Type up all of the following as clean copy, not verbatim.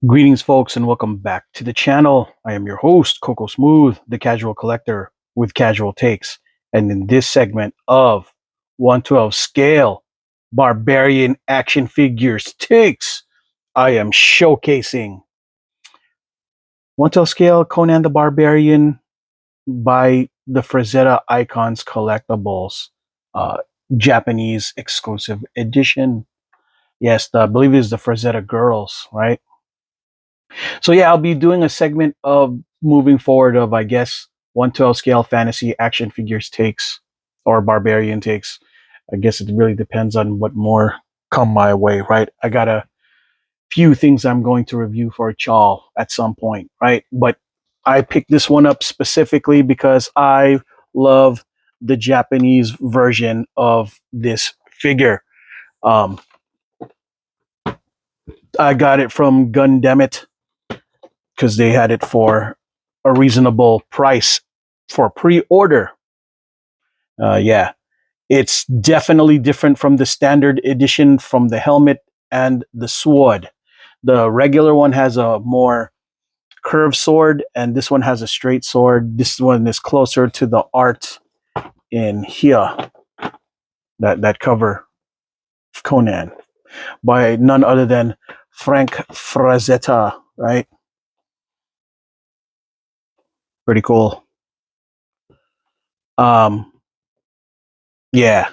Greetings, folks, and welcome back to the channel. I am your host, Coco Smooth, the casual collector with casual takes. And in this segment of 112 scale barbarian action figures takes, I am showcasing 112 scale Conan the Barbarian by the Frazetta Icons Collectibles, uh, Japanese exclusive edition. Yes, I believe it is the Frazetta Girls, right? So yeah, I'll be doing a segment of moving forward of, I guess, 112 scale fantasy action figures takes or barbarian takes. I guess it really depends on what more come my way, right? I got a few things I'm going to review for Chal at some point, right? But I picked this one up specifically because I love the Japanese version of this figure. Um, I got it from Gundamit because they had it for a reasonable price for pre-order. Yeah, it's definitely different from the standard edition from the helmet and the sword. The regular one has a more curved sword, and this one has a straight sword. This one is closer to the art in here, that cover of Conan by none other than Frank Frazetta, right? Pretty cool. Um, yeah,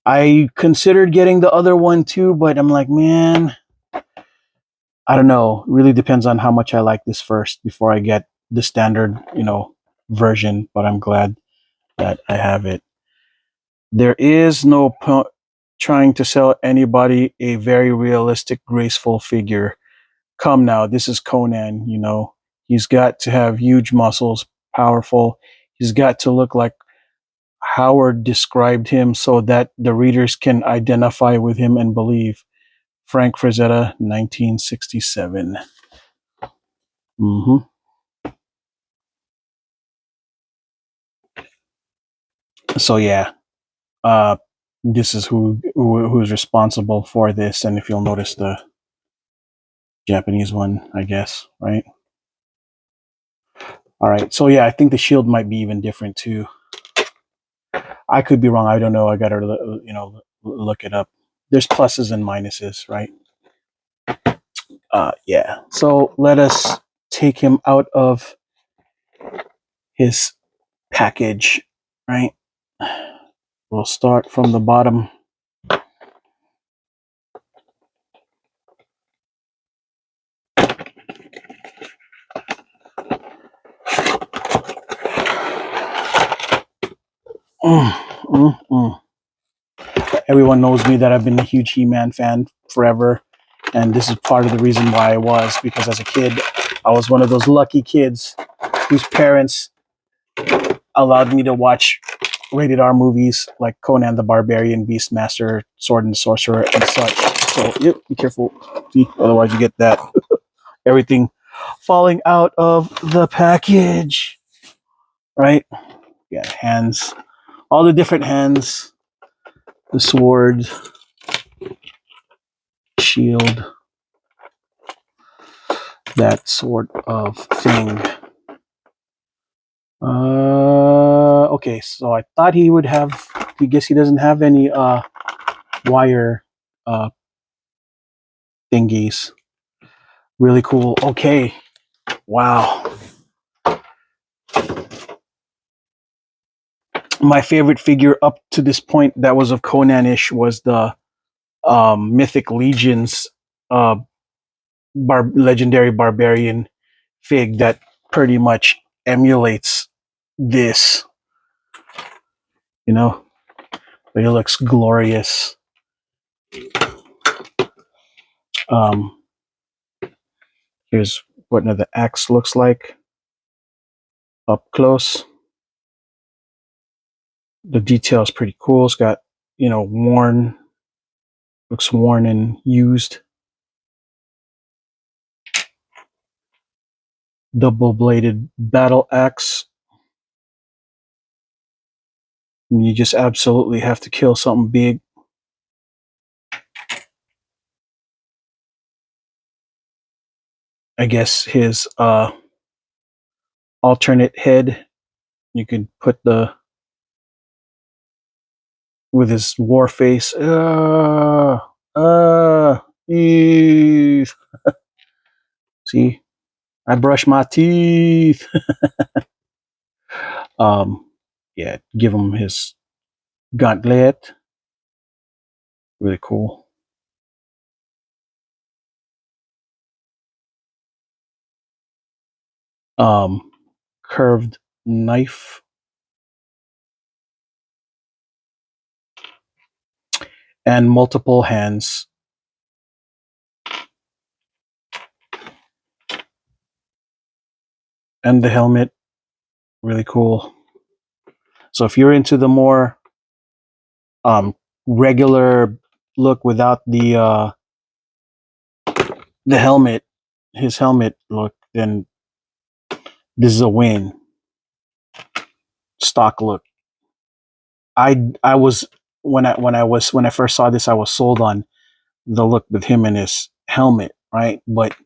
I considered getting the other one too, but I'm like, man, I don't know. It really depends on how much I like this first before I get the standard, version. But I'm glad that I have it. There is no trying to sell anybody a very realistic, graceful figure. Come now, this is Conan. He's got to have huge muscles, powerful. He's got to look like Howard described him so that the readers can identify with him and believe. Frank Frazetta, 1967. hmm So yeah, uh, this is who's responsible for this, and if you'll notice the Japanese one, I guess, right? All right, so yeah, I think the shield might be even different too. I could be wrong. I don't know. I gotta look it up. There's pluses and minuses, right? Yeah. So let us take him out of his package, right? We'll start from the bottom. Mm, mm, mm. Everyone knows me that I've been a huge He-Man fan forever, and this is part of the reason why I was, because as a kid, I was one of those lucky kids whose parents allowed me to watch rated R movies like Conan the Barbarian, Beastmaster, Sword and Sorcerer, and such. So, yep, be careful. See, otherwise you get that everything falling out of the package, right? Yeah, hands, all the different hands, the sword, shield, that sort of thing. Okay, so I thought he would have. I guess he doesn't have any wire uh thingies. Really cool. Okay, wow. My favorite figure up to this point that was of Conan-ish was the Mythic Legions uh legendary barbarian fig that pretty much emulates this. You know, but it looks glorious. Um, Here's what the axe looks like up close. The detail is pretty cool. It's got, worn, looks worn and used. Double bladed battle axe. And you just absolutely have to kill something big. I guess his alternate head. You could put the with his war face. Eee. See, I brush my teeth. Um, yeah, give him his gauntlet. Really cool. Um, curved knife and multiple hands. And the helmet, really cool. So if you're into the more regular look without the helmet, his helmet look, then this is a win. Stock look. I was when I first saw this, I was sold on the look with him and his helmet, right? But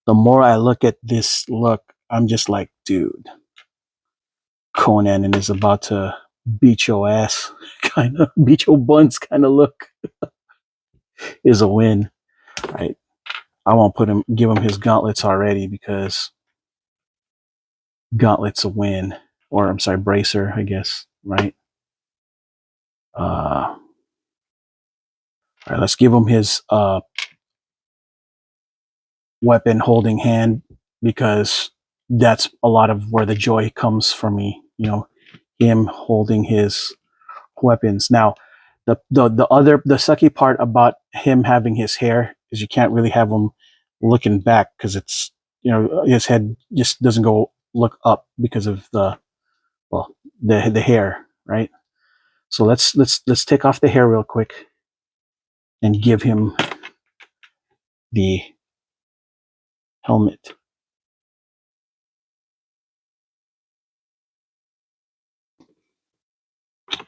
the more I look at this look, I'm just like, dude, Conan and is about to beat your ass, kind of beat your buns, kind of look is a win, right? I won't give him his gauntlets already because gauntlets a win, or I'm sorry, bracer, I guess, right? All right, let's give him his weapon holding hand because that's a lot of where the joy comes for me. Him holding his weapons. Now, the sucky part about him having his hair is you can't really have him looking back because it's his head just doesn't go look up because of well the hair, right? So let's take off the hair real quick and give him the helmet.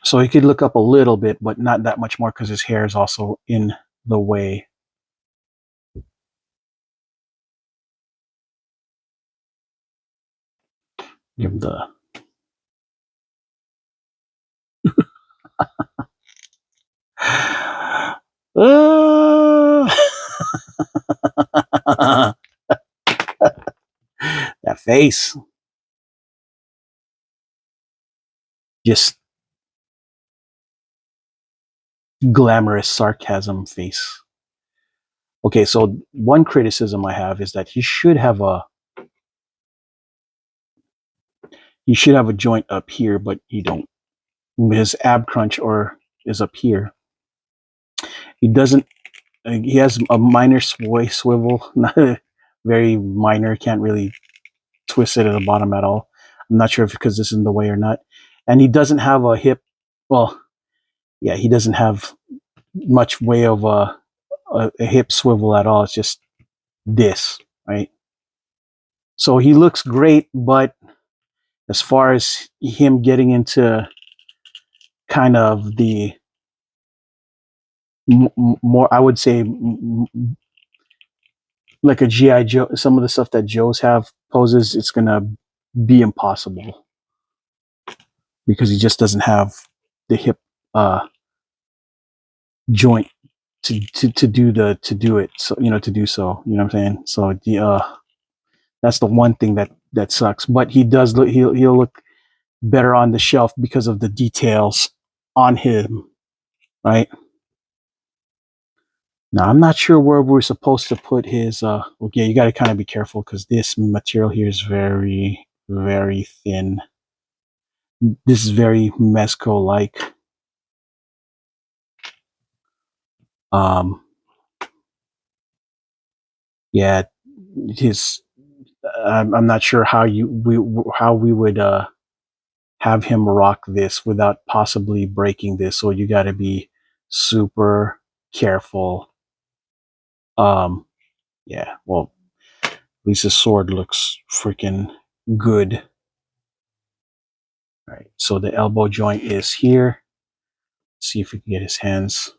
So he could look up a little bit, but not that much more because his hair is also in the way. Give him the that face, just glamorous sarcasm face. Okay, so one criticism I have is that he should have a joint up here, but he don't. His ab crunch or is up here. He doesn't. He has a minor swivel, not very minor. Can't really twist it at the bottom at all. I'm not sure if because this is in the way or not. And he doesn't have a hip. Well, yeah, he doesn't have much way of a hip swivel at all. It's just this, right? So he looks great, but as far as him getting into kind of the more, I would say, like a GI Joe, some of the stuff that Joes have poses, it's gonna be impossible because he just doesn't have the hip joint to do it. So to do so. You know what I'm saying? So that's the one thing that sucks. But he does look he'll look better on the shelf because of the details on him, right? Now I'm not sure where we're supposed to put his. Okay, you got to kind of be careful because this material here is very very thin. This is very Mezco like. Um, yeah, his. I'm not sure how we would have him rock this without possibly breaking this. So you got to be super careful. Um, yeah. Well, at least his sword looks freaking good. All right. So the elbow joint is here. Let's see if we can get his hands.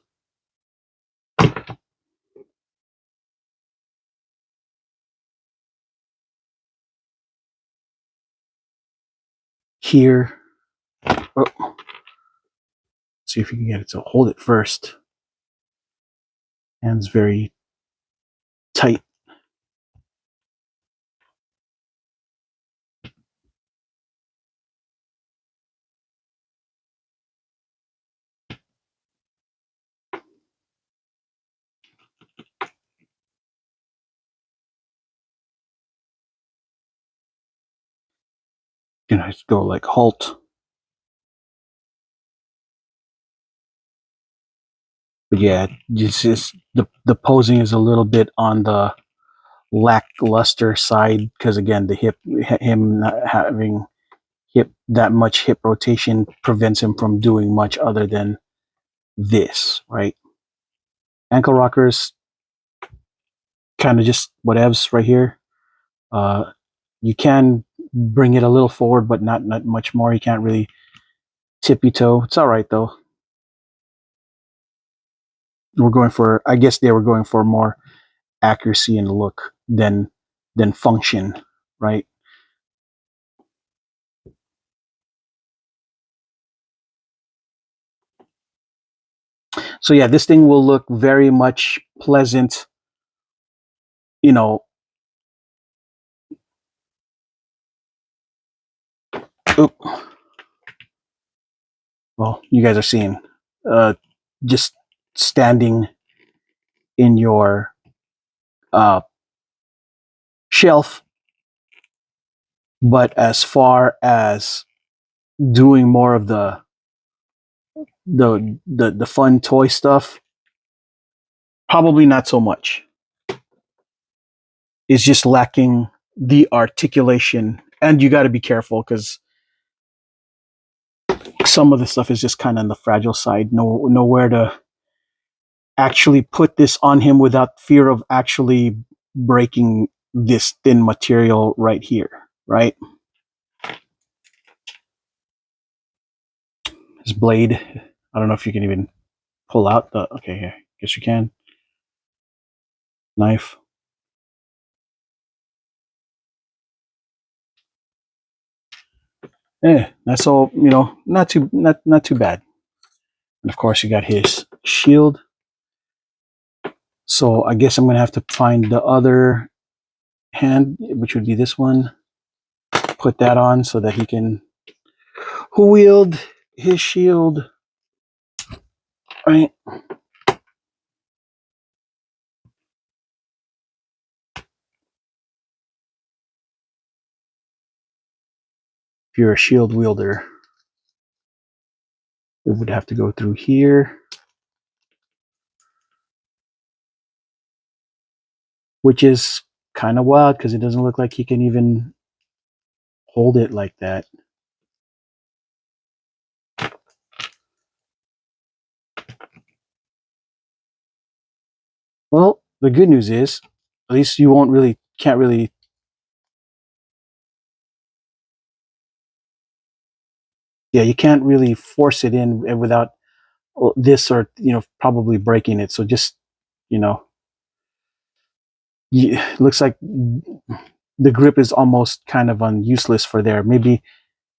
here. Oh, see if you can get it to hold it first. Hands very tight. You know, just go like halt. But yeah, just the posing is a little bit on the lackluster side because again, the him not having that much hip rotation prevents him from doing much other than this, right? Ankle rockers, kind of just whatevs right here. Uh, you can bring it a little forward, but not much more. You can't really tippy toe. It's all right though. We're going for, I guess they were going for more accuracy and look than function, right? So yeah, this thing will look very much pleasant, you know. Oop, well, you guys are seeing, just standing in your uh, shelf. But as far as doing more of the fun toy stuff, probably not so much. It's just lacking the articulation, and you got to be careful because some of the stuff is just kind of on the fragile side. Nowhere to actually put this on him without fear of actually breaking this thin material right here, right? His blade. I don't know if you can even pull out the. Okay, here. Guess you can. Knife. Yeah, that's all. You know, not too bad. And of course, you got his shield. So I guess I'm gonna have to find the other hand, which would be this one. Put that on so that he can wield his shield. Right. If you're a shield wielder, it would have to go through here, which is kind of wild because it doesn't look like he can even hold it like that. Well, the good news is, at least you can't really. Yeah, you can't really force it in without this or probably breaking it. So just you know, looks like the grip is almost kind of useless for there. Maybe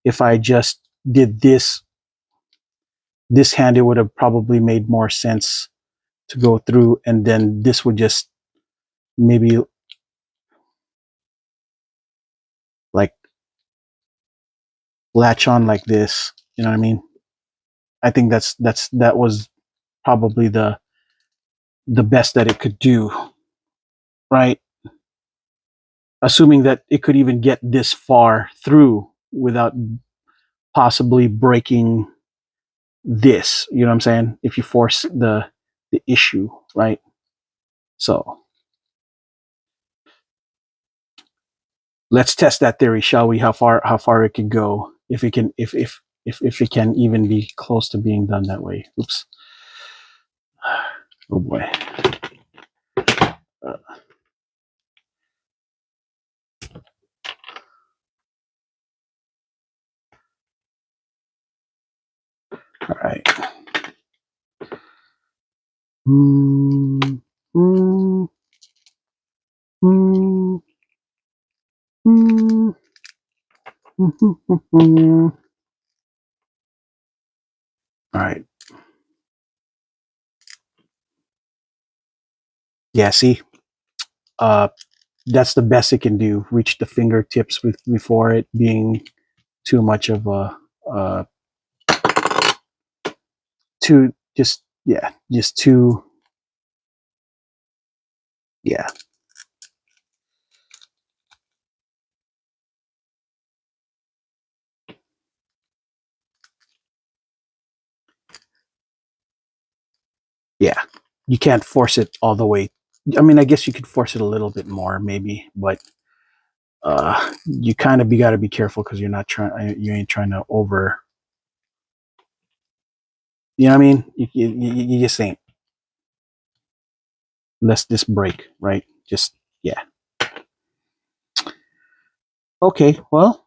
if I just did this hand, it would have probably made more sense to go through, and then this would just maybe like latch on like this. You know what I mean? I think that was probably the best that it could do, right? Assuming that it could even get this far through without possibly breaking this. You know what I'm saying? If you force the issue, right? So let's test that theory, shall we? How far it can go, if it can, if it can even be close to being done that way. Oops. Oh boy. Uh, all right. Mm, mm, mm, mm, All right. Yeah, see, uh, that's the best it can do. Reach the fingertips with before it being too much of a too just yeah, just too yeah, yeah. You can't force it all the way. I mean, I guess you could force it a little bit more, maybe, but you kind of got to be careful because you're not trying. You ain't trying to over. You know what I mean? You just ain't. Let's just break, right? Just yeah. Okay. Well,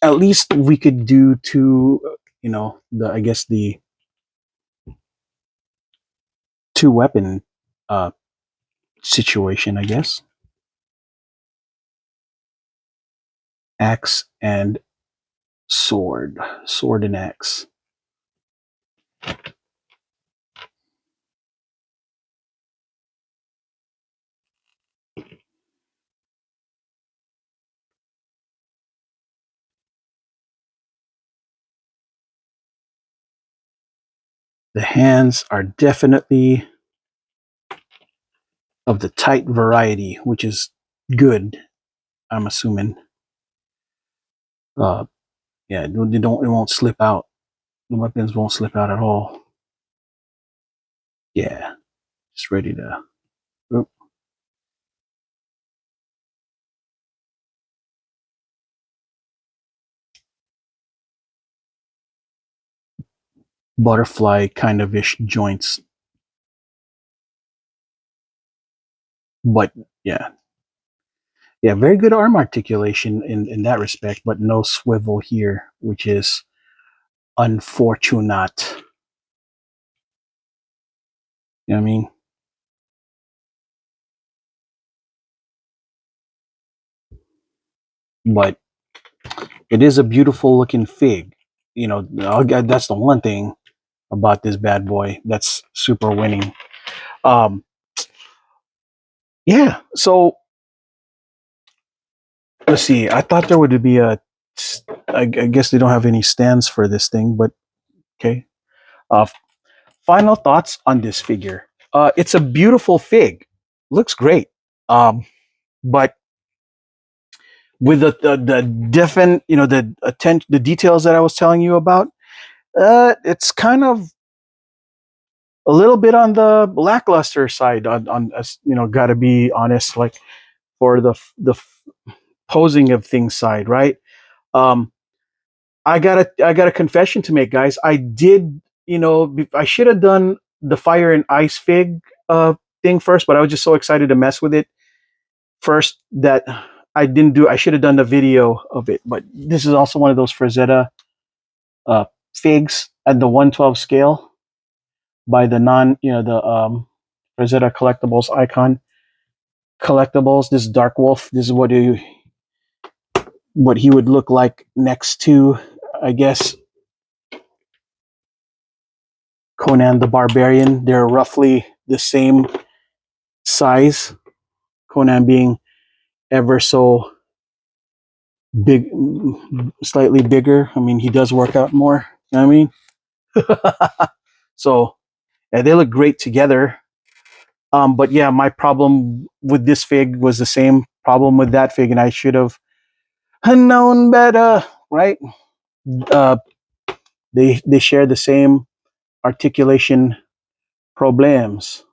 at least we could do two. You know, the I guess the two weapon uh situation. I guess axe and sword and axe. The hands are definitely of the tight variety, which is good. I'm assuming. Uh, yeah, they don't. It won't slip out. The weapons won't slip out at all. Yeah, just ready to. Oop. Butterfly kind of ish joints, but yeah, yeah, very good arm articulation in that respect, but no swivel here, which is unfortunate. You know what I mean? But it is a beautiful looking fig. You know, that's the one thing about this bad boy that's super winning. Um, yeah. So let's see. I thought there would be a. I guess they don't have any stands for this thing, but okay. Uh, Final thoughts on this figure. It's a beautiful fig. Looks great. But with the different, you know, the attention, the details that I was telling you about, it's kind of a little bit on the lackluster side. On you know, got to be honest. Like for the posing of things side, right? Um, I got a confession to make, guys. I did, you know, I should have done the fire and ice fig thing first, but I was just so excited to mess with it first that I didn't do. I should have done the video of it. But this is also one of those Frazetta uh, figs at the 112 scale by the you know, the Frazetta Collectibles icon collectibles. This Dark Wolf. This is what he would look like next to, I guess, Conan the Barbarian. They're roughly the same size. Conan being ever so big, slightly bigger. I mean, he does work out more. You know what I mean? So yeah, they look great together. But yeah, my problem with this fig was the same problem with that fig, and I should have known better, right? Uh, they share the same articulation problems.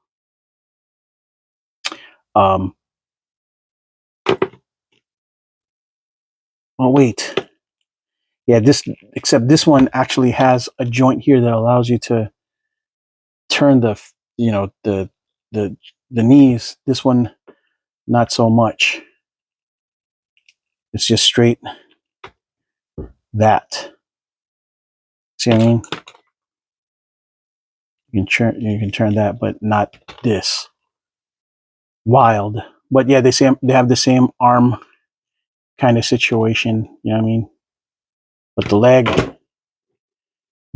Um, oh wait, yeah, this except this one actually has a joint here that allows you to turn you know the the knees. This one not so much. It's just straight that. See what I mean? You can turn that, but not this. Wild. But yeah, they have the same arm kind of situation. You know what I mean? But the leg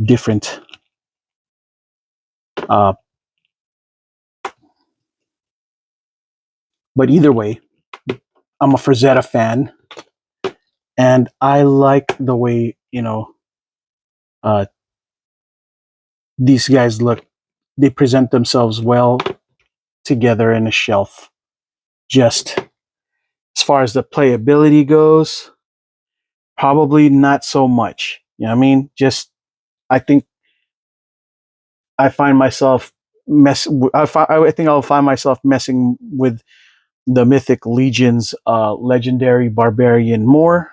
different. Uh, but either way, I'm a Frazetta fan, and I like the way uh, these guys look. They present themselves well together in a shelf. Just as far as the playability goes, probably not so much. You know what I mean? Just I think I find myself I think I'll find myself messing with the Mythic Legion's legendary barbarian more,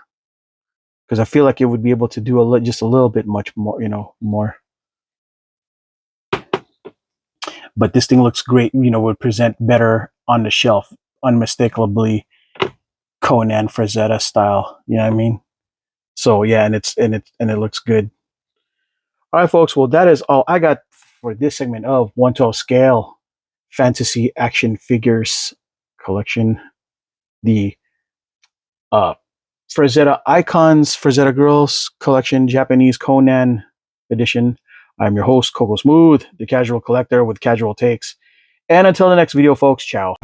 because I feel like it would be able to do just a little bit much more, more. But this thing looks great. Would present better on the shelf, unmistakably Conan Frazetta style. You know what I mean? So yeah, and it looks good. All right, folks. Well, that is all I got for this segment of 1/12 scale fantasy action figures collection. The uh, Frazetta Icons, Frazetta Girls collection, Japanese Conan edition. I'm your host, Coco Smooth, the casual collector with casual takes. And until the next video, folks, ciao.